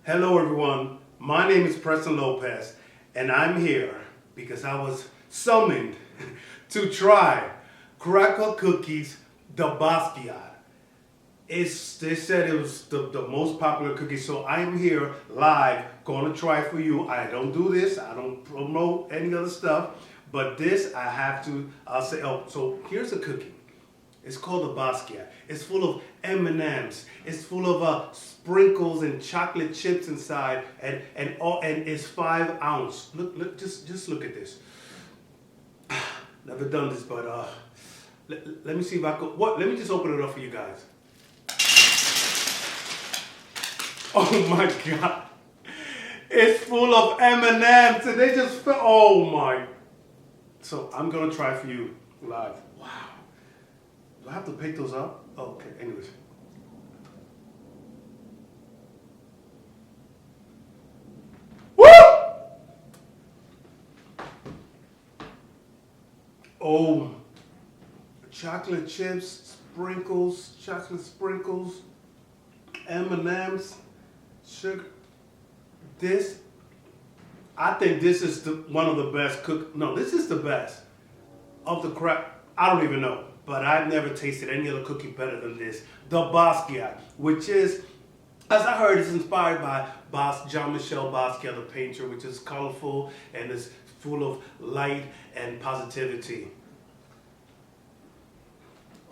Hello everyone, my name is Preston Lopez and I'm here because I was summoned to try Crackle Cookies the Basquiat. They said it was the most popular cookie, so I am here live going to try for you. I don't do this, I don't promote any other stuff, but this I have to, I'll say, oh, so here's a cookie. It's called the Basquiat. It's full of M&Ms. It's full of sprinkles and chocolate chips inside, and it's 5 ounce. Look, just look at this. Never done this, but let me see if I could. Let me just open it up for you guys. Oh my God! It's full of M&Ms, and they just fell. Oh my! So I'm gonna try for you live. Wow. Do I have to pick those up? Oh, okay, anyways. Woo! Oh, chocolate chips, sprinkles, chocolate sprinkles, M&Ms, sugar. I think this is one of the best No, this is the best of the crap. I don't even know, but I've never tasted any other cookie better than this. The Basquiat, which is, as I heard, is inspired by Jean-Michel Basquiat, the painter, which is colorful and is full of light and positivity.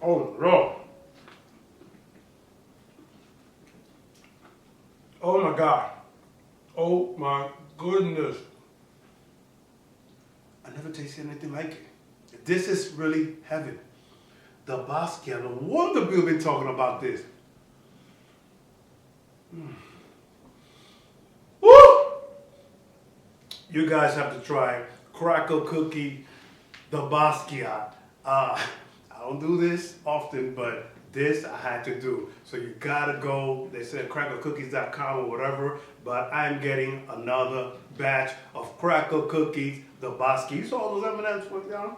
Oh no! Oh my God! Oh my goodness! I never tasted anything like it. This is really heaven. The Basquiat, no wonder people been talking about this. Woo! You guys have to try Crackle Cookie, the Basquiat. I don't do this often, but this I had to do. So you gotta go, they said cracklecookies.com or whatever, but I'm getting another batch of Crackle Cookies, the Basquiat. You saw all those M&Ms went down?